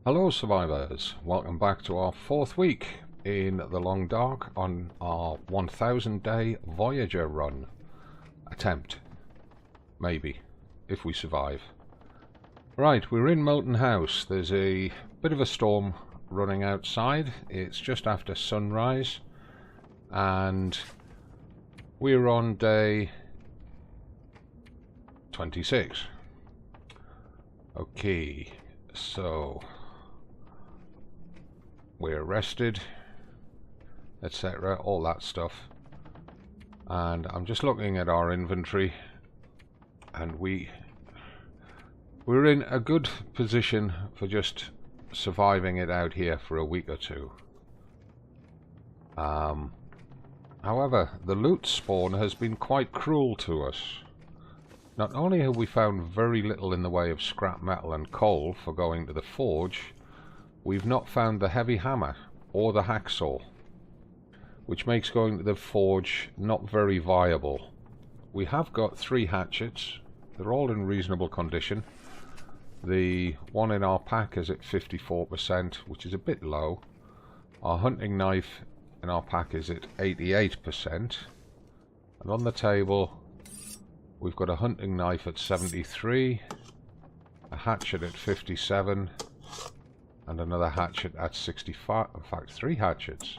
Hello survivors, welcome back to our 4th week in the long dark on our 1000 day Voyageur run attempt, maybe, if we survive. Right, we're in Moulton House. There's a bit of a storm running outside. It's just after sunrise and we're on day 26. Okay, so we're rested, etc., all that stuff, and I'm just looking at our inventory and we're in a good position for just surviving it out here for a week or two. However, the loot spawn has been quite cruel to us. Not only have we found very little in the way of scrap metal and coal for going to the forge, we've not found the heavy hammer or the hacksaw, which makes going to the forge not very viable. We have got 3 hatchets. They're all in reasonable condition. The one in our pack is at 54%, which is a bit low. Our hunting knife in our pack is at 88%. And on the table we've got a hunting knife at 73, a hatchet at 57, and another hatchet at 65. In fact, 3 hatchets,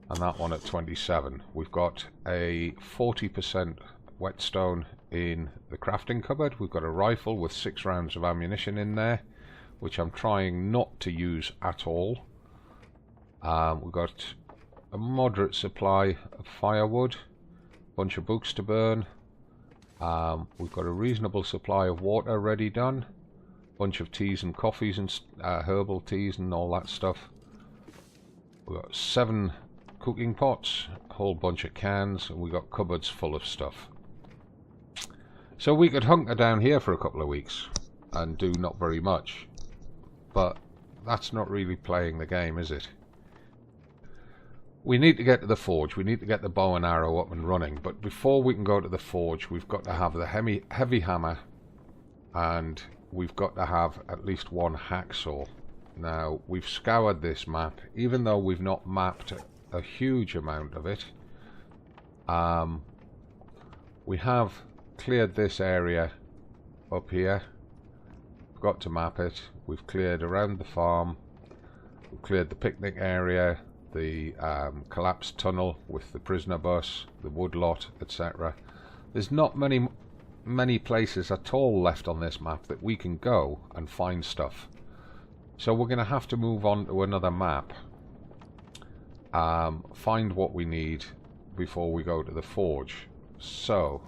and that one at 27. We've got a 40% whetstone in the crafting cupboard. We've got a rifle with 6 rounds of ammunition in there, which I'm trying not to use at all. We've got a moderate supply of firewood, a bunch of books to burn. We've got a reasonable supply of water ready done, bunch of teas and coffees and herbal teas and all that stuff. We've got 7 cooking pots, a whole bunch of cans, and we've got cupboards full of stuff. So we could hunker down here for a couple of weeks and do not very much, but that's not really playing the game, is it? We need to get to the forge. We need to get the bow and arrow up and running, but before we can go to the forge we've got to have the heavy hammer, and we've got to have at least 1 hacksaw. Now, we've scoured this map, even though we've not mapped a huge amount of it. We have cleared this area up here. We've got to map it. We've cleared around the farm. We've cleared the picnic area, the collapsed tunnel with the prisoner bus, the woodlot, etc. There's not many places at all left on this map that we can go and find stuff. So we're going to have to move on to another map, find what we need before we go to the forge. So,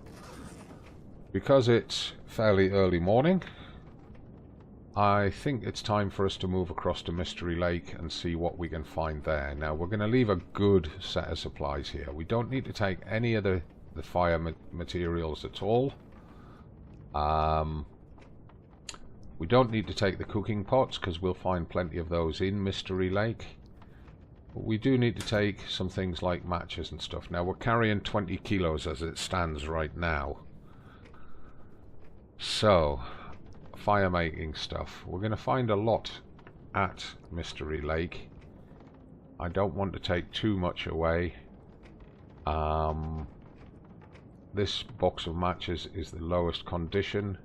because it's fairly early morning, I think it's time for us to move across to Mystery Lake and see what we can find there. Now, we're going to leave a good set of supplies here. We don't need to take any of the fire materials at all. We don't need to take the cooking pots because we'll find plenty of those in Mystery Lake. But we do need to take some things like matches and stuff. Now, we're carrying 20 kilos as it stands right now. So, fire making stuff. We're going to find a lot at Mystery Lake. I don't want to take too much away. This box of matches is the lowest condition,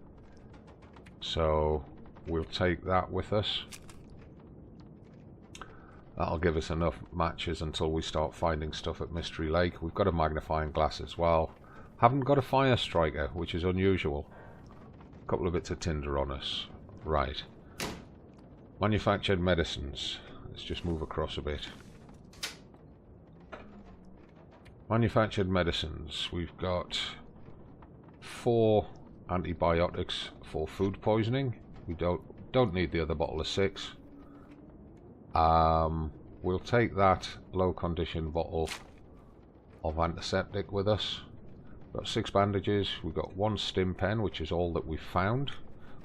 so we'll take that with us. That'll give us enough matches until we start finding stuff at Mystery Lake. We've got a magnifying glass as well. Haven't got a fire striker, which is unusual. A couple of bits of tinder on us. Right. Manufactured medicines. Let's just move across a bit. Manufactured medicines. We've got 4 antibiotics for food poisoning. We don't need the other bottle of 6. We'll take that low condition bottle of antiseptic with us. Got 6 bandages. We've got 1 stim pen, which is all that we've found.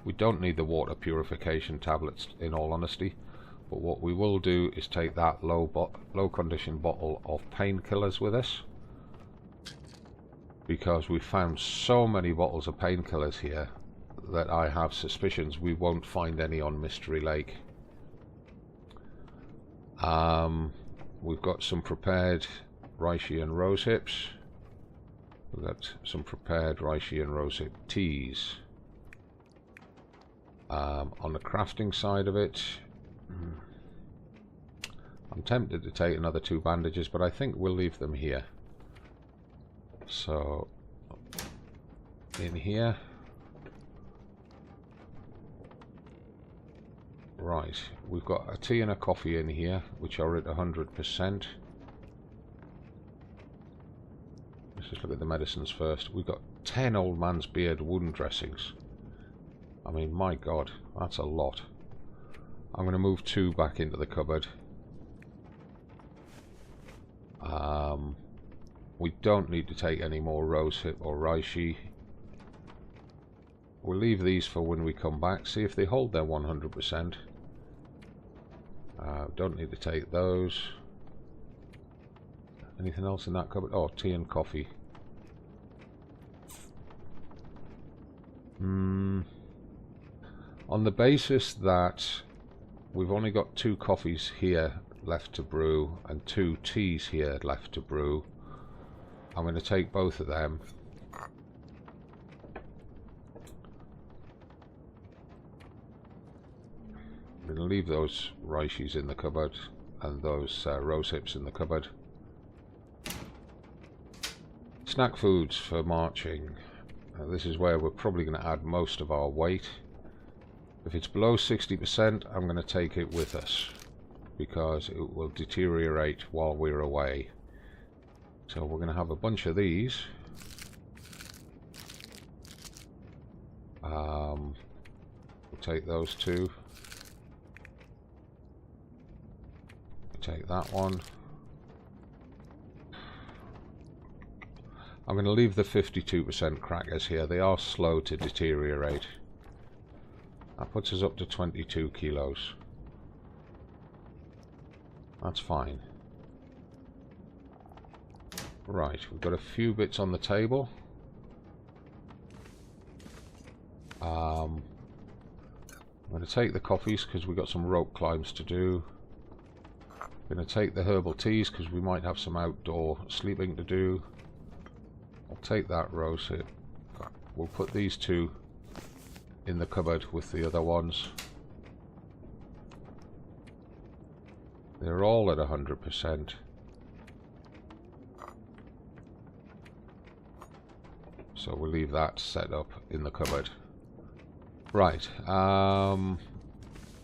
We don't need the water purification tablets, in all honesty, but what we will do is take that low condition bottle of painkillers with us, because we found so many bottles of painkillers here that I have suspicions we won't find any on Mystery Lake. We've got some prepared reishi and rose hips. We've got some prepared reishi and rose hip teas. On the crafting side of it, I'm tempted to take another 2 bandages, but I think we'll leave them here. So, in here. Right, we've got a tea and a coffee in here, which are at 100%. Let's just look at the medicines first. We've got 10 old man's beard wound dressings. I mean, my god, that's a lot. I'm going to move 2 back into the cupboard. We don't need to take any more rosehip or reishi. We'll leave these for when we come back, see if they hold their 100%. Don't need to take those. Anything else in that cupboard? Oh, tea and coffee. On the basis that we've only got 2 coffees here left to brew and 2 teas here left to brew, I'm going to take both of them. I'm going to leave those reishis in the cupboard and those rose hips in the cupboard. Snack foods for marching. This is where we're probably going to add most of our weight. If it's below 60%, I'm going to take it with us, because it will deteriorate while we're away. So we're going to have a bunch of these. We'll take those 2. Take that one. I'm going to leave the 52% crackers here. They are slow to deteriorate. That puts us up to 22 kilos. That's fine. Right, we've got a few bits on the table. I'm going to take the coffees because we've got some rope climbs to do. I'm going to take the herbal teas because we might have some outdoor sleeping to do. I'll take that rose hip. We'll put these 2 in the cupboard with the other ones. They're all at 100%. So we'll leave that set up in the cupboard. Right, how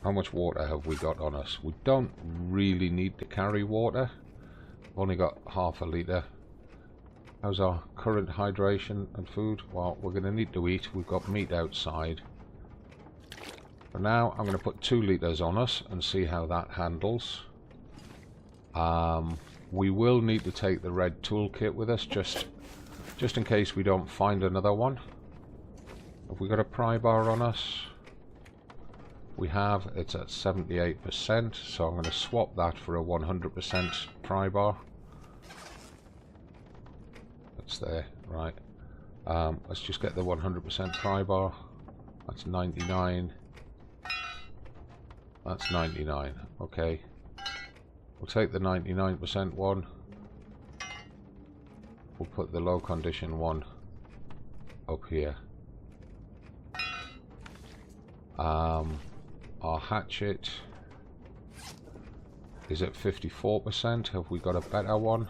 much water have we got on us? We don't really need to carry water. We've only got half a litre. How's our current hydration and food? Well, we're going to need to eat. We've got meat outside. For now, I'm going to put 2 litres on us and see how that handles. We will need to take the red toolkit with us, just in case we don't find another one. Have we got a pry bar on us? We have. It's at 78%, so I'm going to swap that for a 100% pry bar. That's there, right. Let's just get the 100% pry bar. That's 99. That's 99. Okay. We'll take the 99% one. We'll put the low condition one up here. Our hatchet is at 54%. Have we got a better one?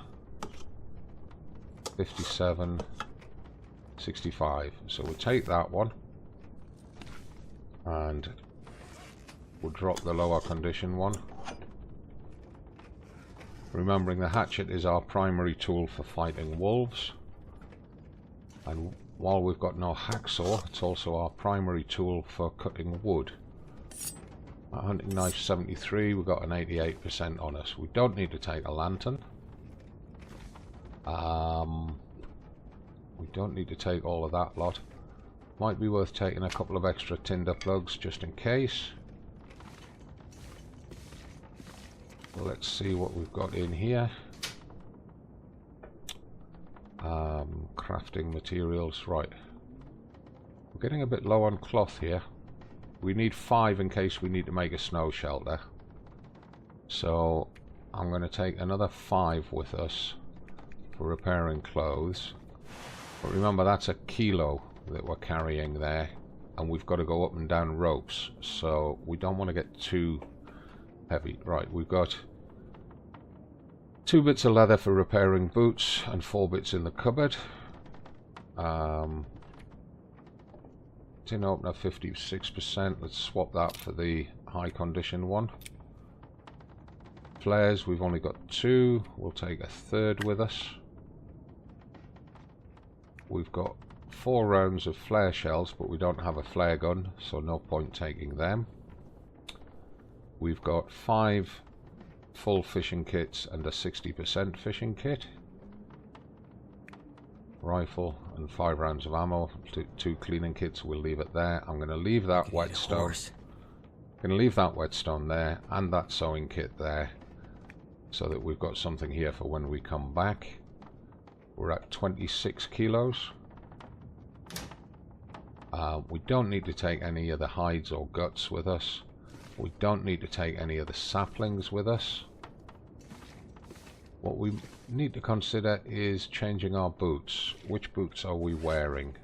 57, 65. So we'll take that one and we'll drop the lower condition one. Remembering the hatchet is our primary tool for fighting wolves, and while we've got no hacksaw, it's also our primary tool for cutting wood. At hunting knife 73, we've got an 88% on us. We don't need to take a lantern. We don't need to take all of that lot. Might be worth taking a couple of extra tinder plugs just in case. Well, let's see what we've got in here. Crafting materials, right. We're getting a bit low on cloth here. We need 5 in case we need to make a snow shelter. So I'm going to take another 5 with us for repairing clothes. But remember, that's a kilo that we're carrying there, and we've got to go up and down ropes, so we don't want to get too heavy. Right, we've got 2 bits of leather for repairing boots and 4 bits in the cupboard. Tin opener 56%. Let's swap that for the high condition one. Flares, we've only got 2. We'll take a 3rd with us. We've got 4 rounds of flare shells, but we don't have a flare gun, so no point taking them. We've got 5 full fishing kits and a 60% fishing kit. Rifle and 5 rounds of ammo, 2 cleaning kits. We'll leave it there. I'm going to leave that whetstone. I'm going to leave that whetstone there and that sewing kit there, so that we've got something here for when we come back. We're at 26 kilos. We don't need to take any of the hides or guts with us. We don't need to take any of the saplings with us. What we need to consider is changing our boots. Which boots are we wearing?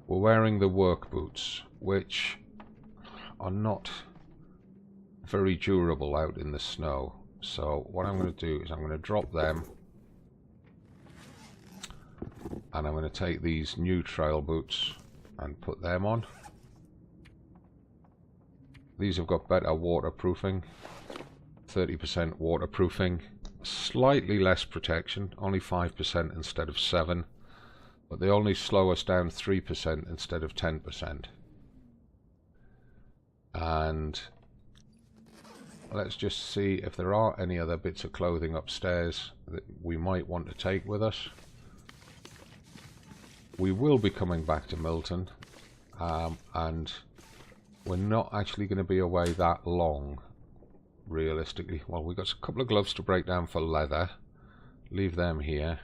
We're wearing the work boots, which are not very durable out in the snow. So what I'm going to do is I'm going to drop them, and I'm going to take these new trail boots and put them on. These have got better waterproofing, 30% waterproofing, slightly less protection, only 5% instead of 7%, but they only slow us down 3% instead of 10%. And let's just see if there are any other bits of clothing upstairs that we might want to take with us. We will be coming back to Milton, and we're not actually going to be away that long, realistically. Well, we've got a couple of gloves to break down for leather. Leave them here.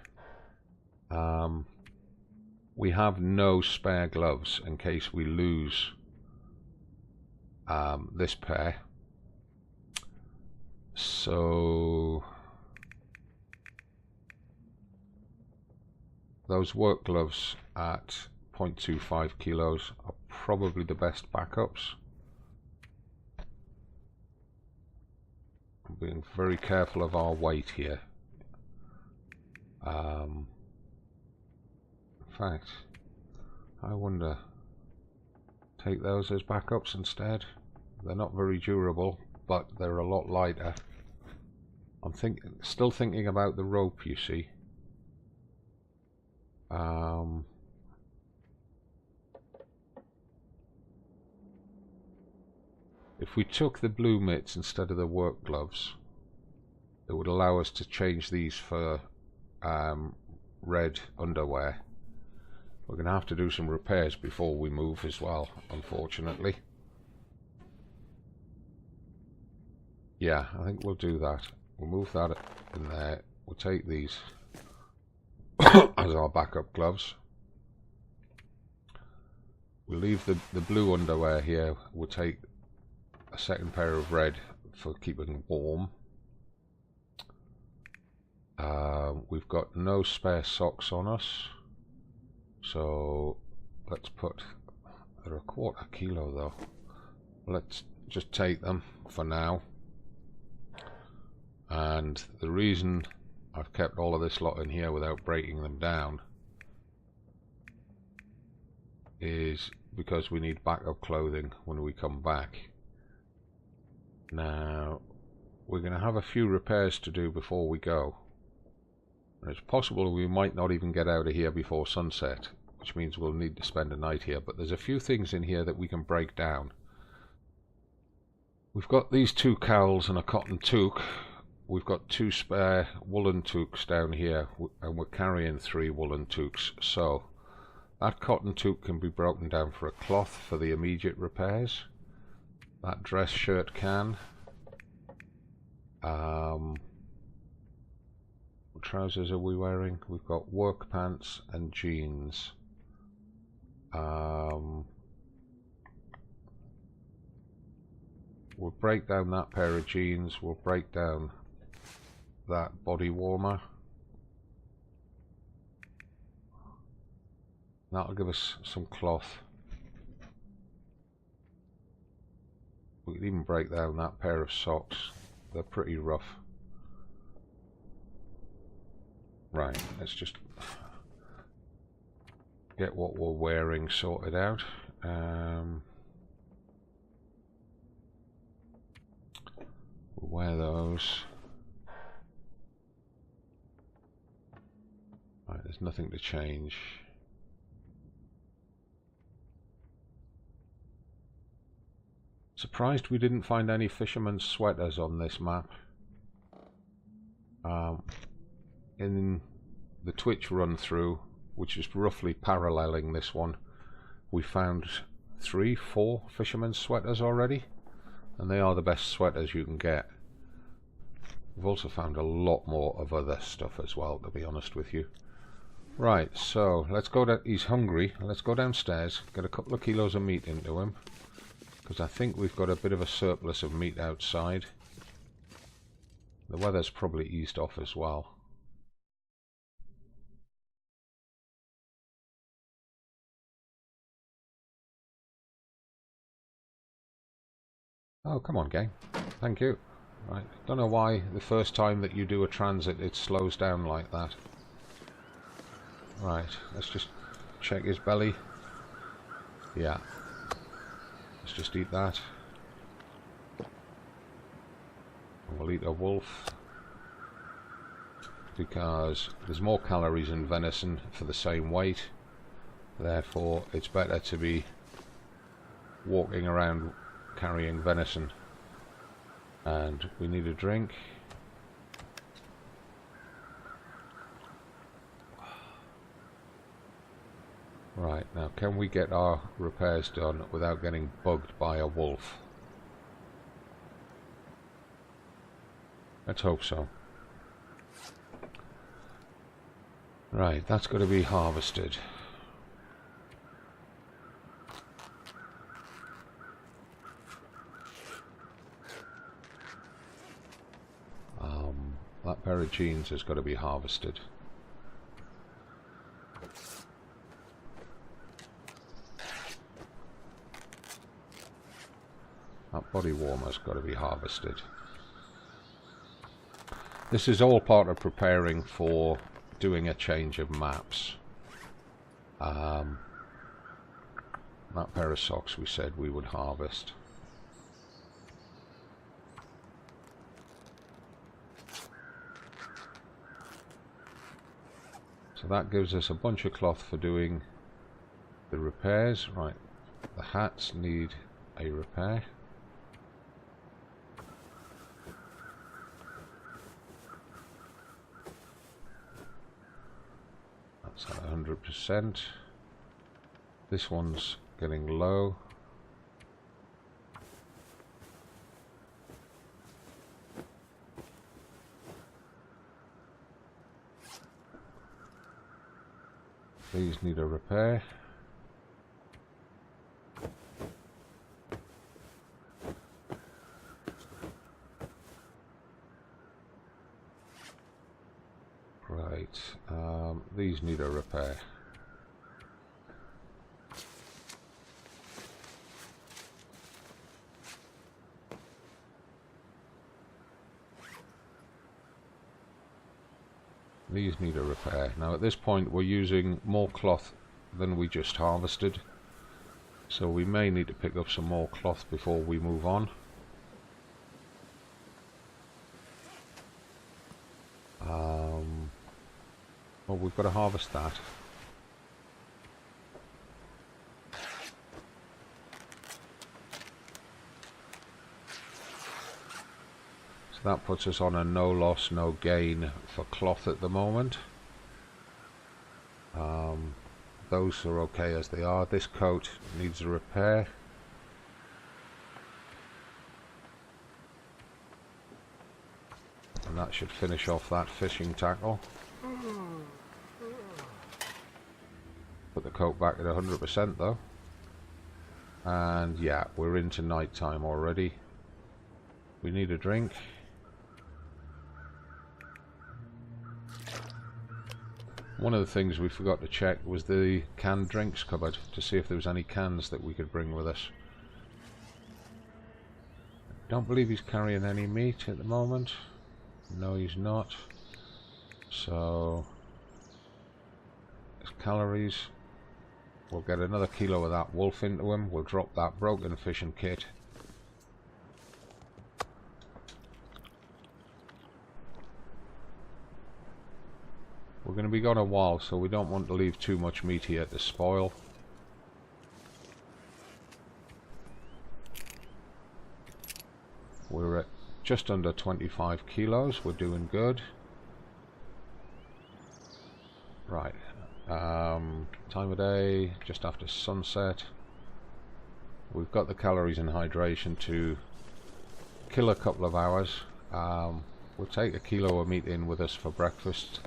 We have no spare gloves in case we lose this pair. So those work gloves at 0.25 kilos are probably the best backups. I'm being very careful of our weight here. In fact, I wonder, take those as backups instead. They're not very durable, but they're a lot lighter. I'm still thinking about the rope, you see. If we took the blue mitts instead of the work gloves, it would allow us to change these for red underwear. We're going to have to do some repairs before we move as well, unfortunately. Yeah, I think we'll do that. We'll move that in there. We'll take these as our backup gloves. We'll leave the blue underwear here. We'll take a second pair of red for keeping warm. We've got no spare socks on us, so let's put, they're a quarter kilo though. Let's just take them for now. And the reason I've kept all of this lot in here without breaking them down is because we need backup clothing when we come back. Now, we're going to have a few repairs to do before we go. And it's possible we might not even get out of here before sunset, which means we'll need to spend a night here. But there's a few things in here that we can break down. We've got these 2 cowls and a cotton toque. We've got 2 spare woolen toques down here, and we're carrying 3 woolen toques. So that cotton toque can be broken down for a cloth for the immediate repairs. That dress shirt can. What trousers are we wearing? We've got work pants and jeans. we'll break down that pair of jeans, we'll break down that body warmer. That'll give us some cloth. We could even break down that pair of socks. They're pretty rough. Right, let's just get what we're wearing sorted out. We'll wear those. Right, there's nothing to change. Surprised we didn't find any fisherman's sweaters on this map. In the Twitch run through, which is roughly paralleling this one, we found 3-4 fisherman's sweaters already, and they are the best sweaters you can get. We've also found a lot more of other stuff as well, to be honest with you. Right, so let's go down. He's hungry. Let's go downstairs, get a couple of kilos of meat into him, because I think we've got a bit of a surplus of meat outside. The weather's probably eased off as well. Oh, come on, gang. Thank you. Right, don't know why the first time that you do a transit it slows down like that. Right, let's just check his belly. Yeah. Let's just eat that. And we'll eat a wolf, because there's more calories in venison for the same weight. Therefore, it's better to be walking around carrying venison. And we need a drink. Right, now can we get our repairs done without getting bugged by a wolf? Let's hope so. Right, that's got to be harvested. That pair of jeans has got to be harvested. That body warmer's got to be harvested. This is all part of preparing for doing a change of maps. That pair of socks we said we would harvest. So that gives us a bunch of cloth for doing the repairs. Right, the hats need a repair. That's at 100%. This one's getting low. These need a repair. Right, these need a repair. These need a repair. Now at this point we're using more cloth than we just harvested, so we may need to pick up some more cloth before we move on. Well, we've got to harvest that. So that puts us on a no loss, no gain for cloth at the moment. Those are okay as they are. This coat needs a repair. And that should finish off that fishing tackle. Put the coat back at 100% though. And yeah, we're into night time already. We need a drink. One of the things we forgot to check was the canned drinks cupboard to see if there was any cans that we could bring with us. Don't believe he's carrying any meat at the moment. No, he's not. So, his calories. We'll get another kilo of that wolf into him. We'll drop that broken fishing kit. We're going to be gone a while, so we don't want to leave too much meat here to spoil. We're at just under 25 kilos. We're doing good. Right. Time of day, just after sunset. We've got the calories and hydration to kill a couple of hours. We'll take a kilo of meat in with us for breakfast.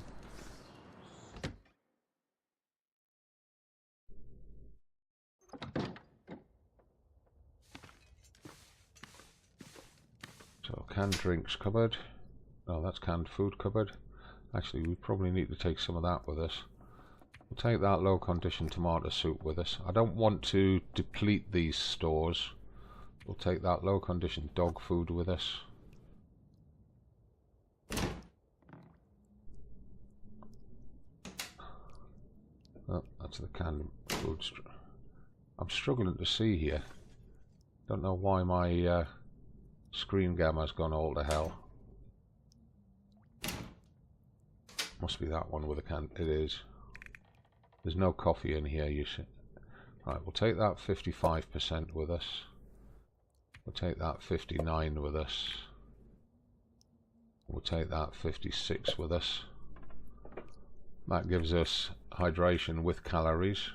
So, canned drinks cupboard. Oh, that's canned food cupboard. Actually, we probably need to take some of that with us. We'll take that low condition tomato soup with us. I don't want to deplete these stores. We'll take that low condition dog food with us. Oh, that's the canned food. I'm struggling to see here. Don't know why my screen gamma's gone all to hell. Must be that one with a can. It is. There's no coffee in here, you see. Right, we'll take that 55% with us. We'll take that 59 with us. We'll take that 56 with us. That gives us hydration with calories.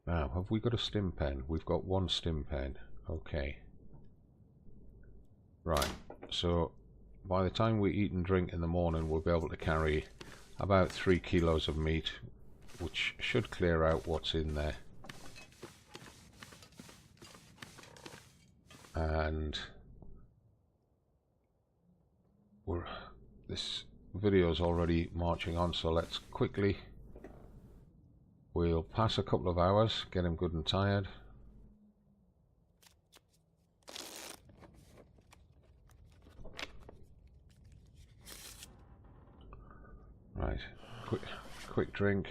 Now, have we got a stim pen? We've got one stim pen. Okay. Right, so by the time we eat and drink in the morning, we'll be able to carry about 3 kilos of meat, which should clear out what's in there. And this video is already marching on, so let's quickly. We'll pass a couple of hours, get him good and tired. Right, quick drink.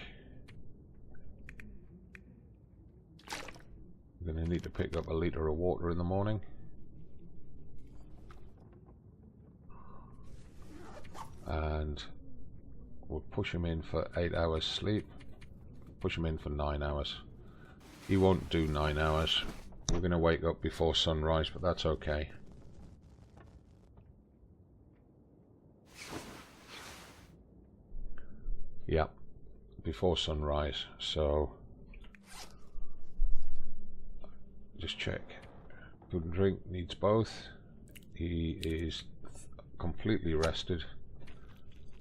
We're going to need to pick up a litre of water in the morning. And we'll push him in for 8 hours sleep. Push him in for 9 hours. He won't do 9 hours. We're going to wake up before sunrise, but that's okay. Yep, before sunrise. So just check. Food and drink needs both. He is completely rested,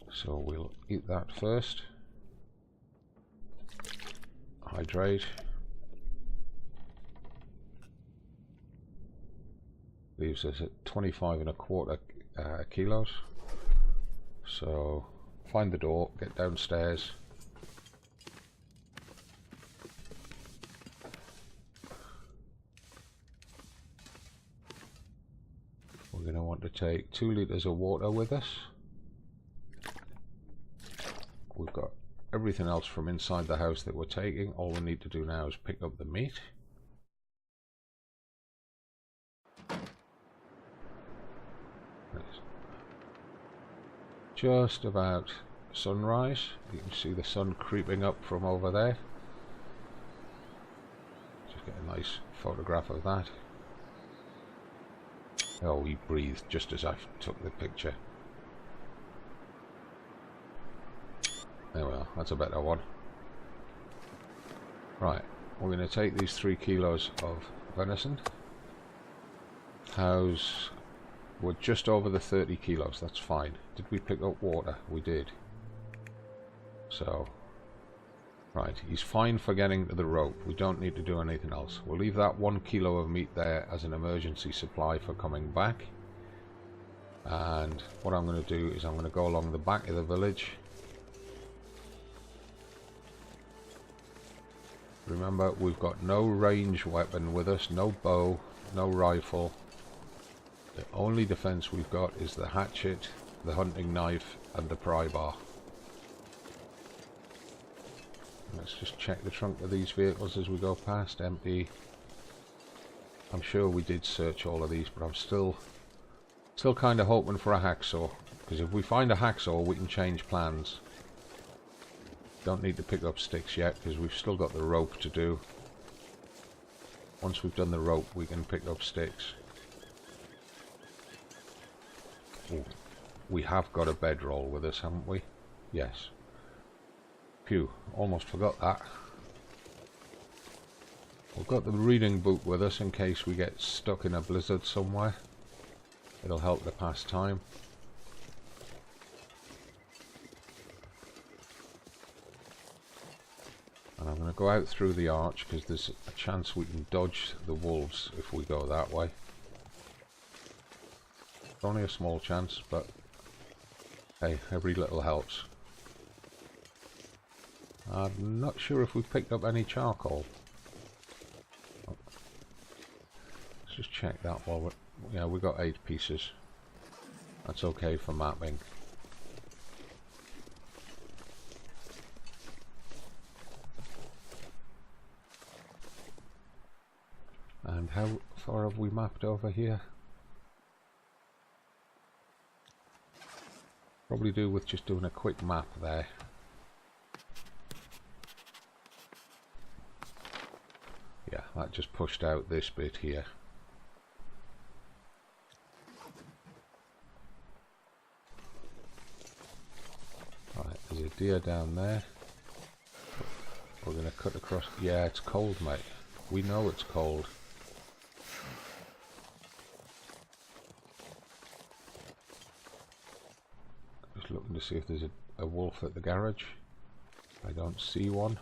so we'll eat that first. Hydrate. Leaves us at 25.25 kilos. So find the door, get downstairs. We're going to want to take 2 litres of water with us. We've got everything else from inside the house that we're taking. All we need to do now is pick up the meat. Just about sunrise. You can see the sun creeping up from over there. Just get a nice photograph of that. Oh, he breathed just as I took the picture. There we are, that's a better one. Right, we're going to take these 3 kilos of venison. We're just over the 30 kilos, that's fine. Did we pick up water? We did. So, right, he's fine for getting to the rope. We don't need to do anything else. We'll leave that 1 kilo of meat there as an emergency supply for coming back. And what I'm going to do is I'm going to go along the back of the village. Remember, we've got no range weapon with us, no bow, no rifle. The only defense we've got is the hatchet, the hunting knife, and the pry bar. Let's just check the trunk of these vehicles as we go past. Empty. I'm sure we did search all of these, but I'm still kind of hoping for a hacksaw, because if we find a hacksaw we can change plans. Don't need to pick up sticks yet because we've still got the rope to do. Once we've done the rope we can pick up sticks. Ooh, we have got a bedroll with us, haven't we? Yes. Phew, almost forgot that. We've got the reading book with us in case we get stuck in a blizzard somewhere. It'll help to pass time. And I'm going to go out through the arch because there's a chance we can dodge the wolves if we go that way. Only a small chance, but hey, every little helps. I'm not sure if we've picked up any charcoal. Oh. Let's just check that while we're... Yeah, we got 8 pieces. That's okay for mapping. And how far have we mapped over here? Probably do with just doing a quick map there. Yeah, that just pushed out this bit here. Right, there's a deer down there. We're going to cut across. Yeah, it's cold, mate. We know it's cold. Just looking to see if there's a wolf at the garage. I don't see one.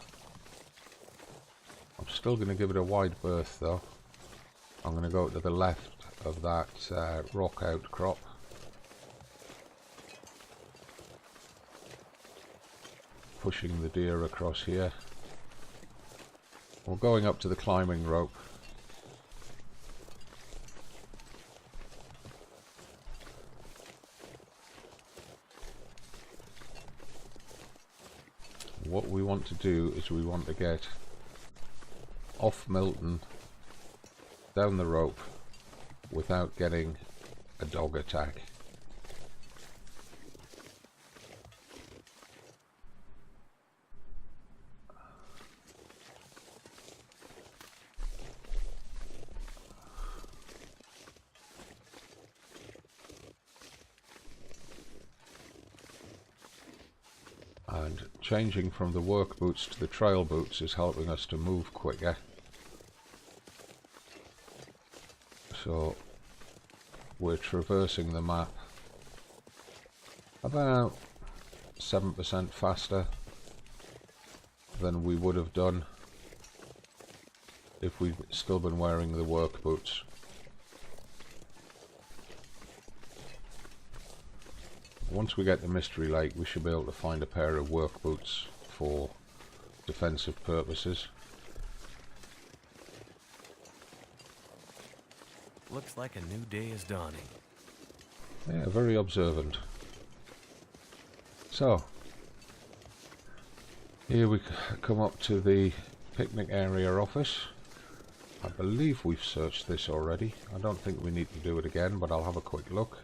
I'm still going to give it a wide berth though. I'm going to go to the left of that rock outcrop. Pushing the deer across here. We're going up to the climbing rope. What we want to do is we want to get off Milton down the rope without getting a dog attack. And changing from the work boots to the trail boots is helping us to move quicker. So we're traversing the map about 7% faster than we would have done if we'd still been wearing the work boots. Once we get to Mystery Lake we should be able to find a pair of work boots for defensive purposes. Looks like a new day is dawning. Yeah, very observant. So, here we come up to the picnic area office. I believe we've searched this already. I don't think we need to do it again, but I'll have a quick look.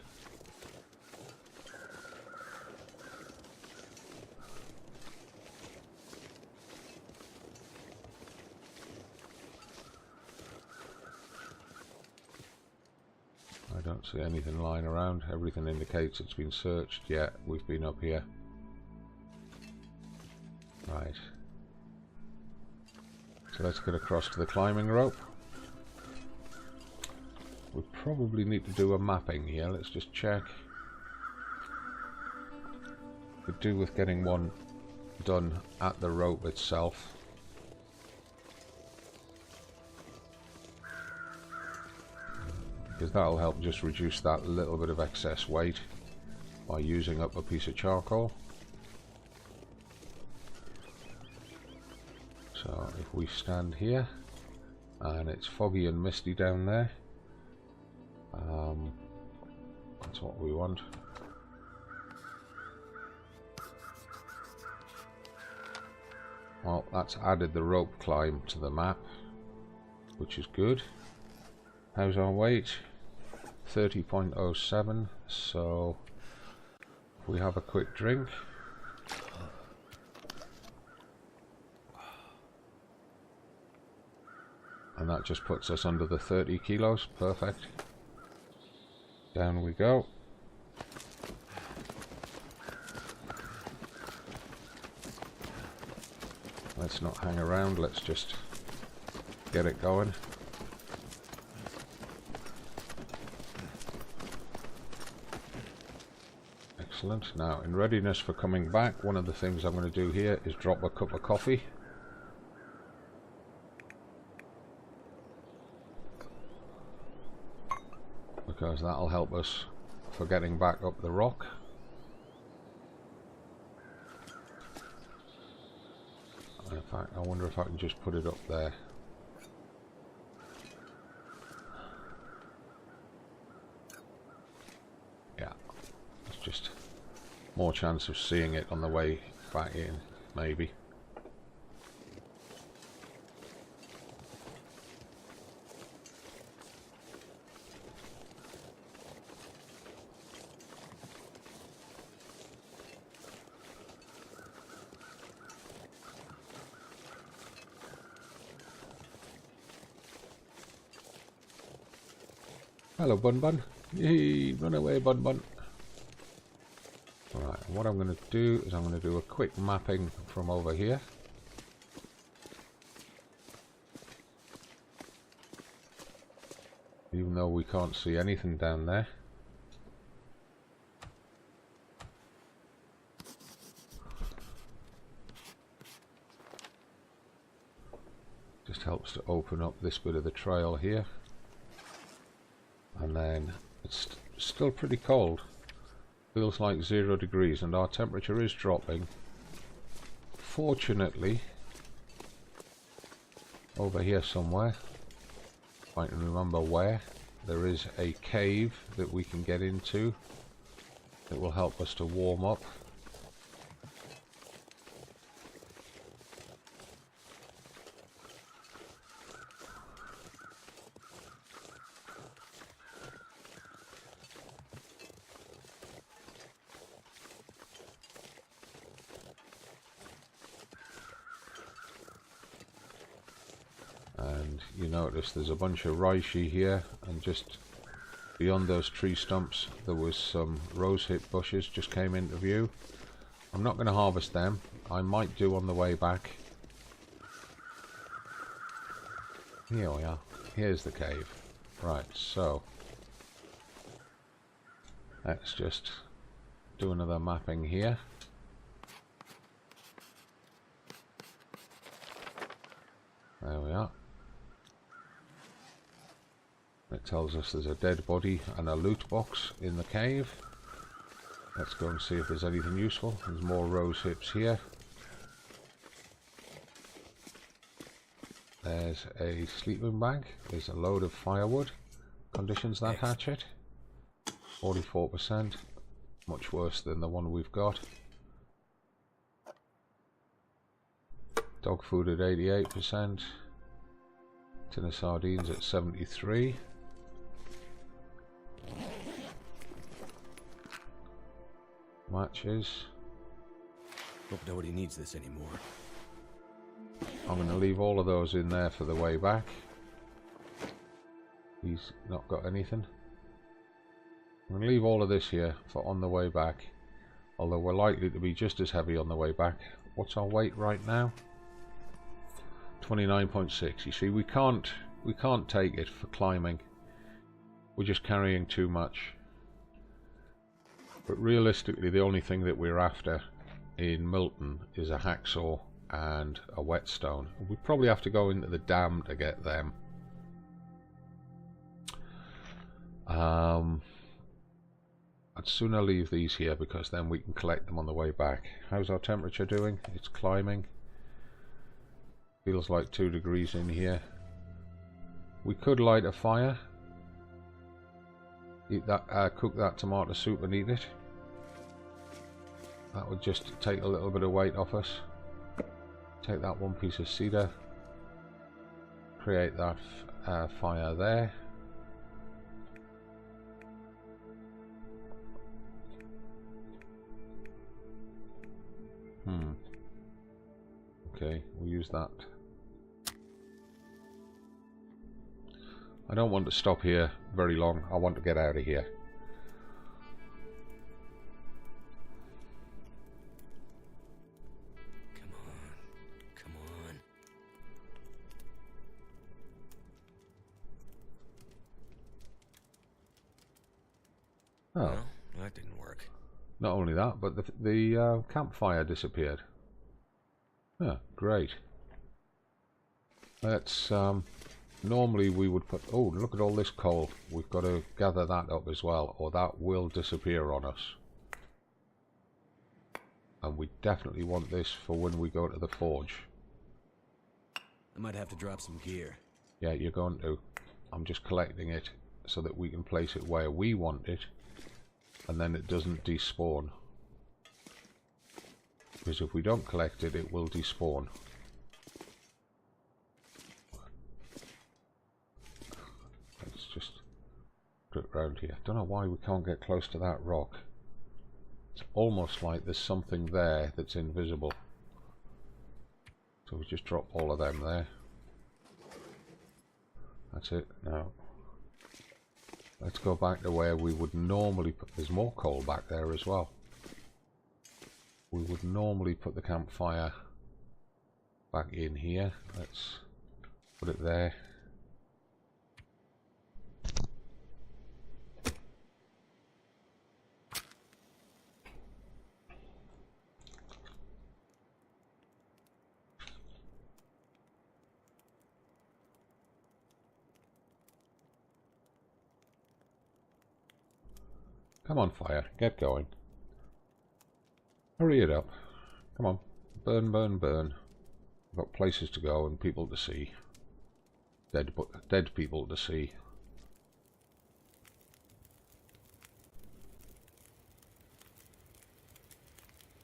I don't see anything lying around. Everything indicates it's been searched. Yeah, we've been up here. Right. So let's get across to the climbing rope. We probably need to do a mapping here. Let's just check. Could do with getting one done at the rope itself. Because that'll help just reduce that little bit of excess weight by using up a piece of charcoal. So if we stand here and it's foggy and misty down there, that's what we want. Well, that's added the rope climb to the map, which is good. How's our weight? 30.07, so if we have a quick drink. And that just puts us under the 30 kilos, perfect. Down we go. Let's not hang around, let's just get it going. Excellent. Now, in readiness for coming back, one of the things I'm going to do here is drop a cup of coffee. Because that'll help us for getting back up the rock. In fact, I wonder if I can just put it up there. Yeah, it's just more chance of seeing it on the way back in, maybe. Hello, Bun Bun. Yay, run away, Bun Bun. Alright, what I'm going to do is I'm going to do a quick mapping from over here. Even though we can't see anything down there. Just helps to open up this bit of the trail here. And then it's still pretty cold. Feels like 0 degrees and our temperature is dropping. Fortunately, over here somewhere, if I can remember where, there is a cave that we can get into that will help us to warm up. And you notice there's a bunch of reishi here, and just beyond those tree stumps there was some rosehip bushes just came into view. I'm not going to harvest them, I might do on the way back. Here we are, here's the cave. Right, so let's just do another mapping here. There we are. It tells us there's a dead body and a loot box in the cave. Let's go and see if there's anything useful. There's more rose hips here. There's a sleeping bag. There's a load of firewood. Conditions that hatchet. 44%. Much worse than the one we've got. Dog food at 88%. Tin of sardines at 73%. Matches. Hope nobody needs this anymore. I'm going to leave all of those in there for the way back. He's not got anything. I'm going to leave all of this here for on the way back. Although we're likely to be just as heavy on the way back. What's our weight right now? 29.6. You see, we can't take it for climbing. We're just carrying too much. But realistically, the only thing that we're after in Milton is a hacksaw and a whetstone. We probably have to go into the dam to get them. I'd sooner leave these here because then we can collect them on the way back. How's our temperature doing? It's climbing. Feels like 2 degrees in here. We could light a fire. Eat that, cook that tomato soup and eat it. That would just take a little bit of weight off us. Take that one piece of cedar. Create that fire there. Okay, we'll use that. I don't want to stop here very long. I want to get out of here. Come on. Oh. Well, that didn't work. Not only that, but the campfire disappeared. Ah, great. Let's normally we would put... Oh, look at all this coal. We've got to gather that up as well, or that will disappear on us. And we definitely want this for when we go to the forge. I might have to drop some gear. Yeah, you're going to. I'm just collecting it so that we can place it where we want it, and then it doesn't despawn. Because if we don't collect it, it will despawn. Let's just put it around here. Don't know why we can't get close to that rock. It's almost like there's something there that's invisible. So we just drop all of them there. That's it. Now let's go back to where we would normally put... There's more coal back there as well. We would normally put the campfire back in here. Let's put it there. Come on, fire, get going. Hurry it up. Come on. Burn, burn, burn. We've got places to go and people to see. Dead people to see.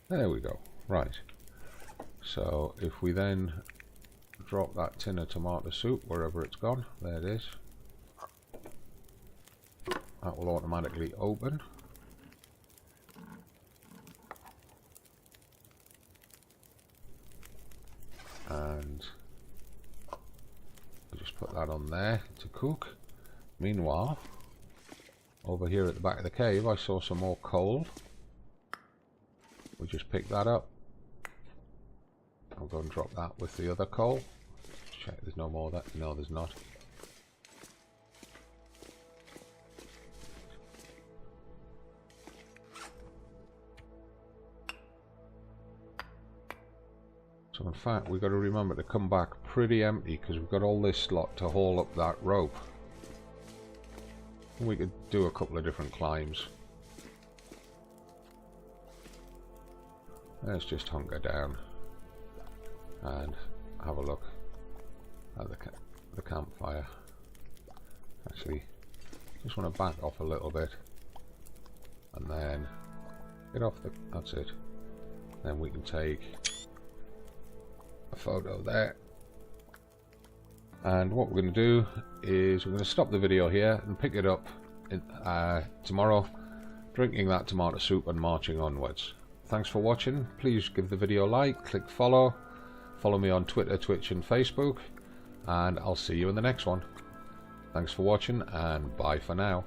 There we go. Right. So if we then drop that tin of tomato soup wherever it's gone, there it is. That will automatically open. And we'll just put that on there to cook. Meanwhile, over here at the back of the cave I saw some more coal. We'll just pick that up. I'll go and drop that with the other coal. Check there's no more of that. No, there's not. So in fact we've got to remember to come back pretty empty because we've got all this lot to haul up that rope. We could do a couple of different climbs. Let's just hunker down and have a look at the campfire. Actually, just want to back off a little bit and then get off the... that's it. Then we can take a photo there. And what we're going to do is we're going to stop the video here and pick it up in, tomorrow, drinking that tomato soup and marching onwards. Thanks for watching. Please give the video a like, click follow, follow me on Twitter, Twitch and Facebook, and I'll see you in the next one. Thanks for watching and bye for now.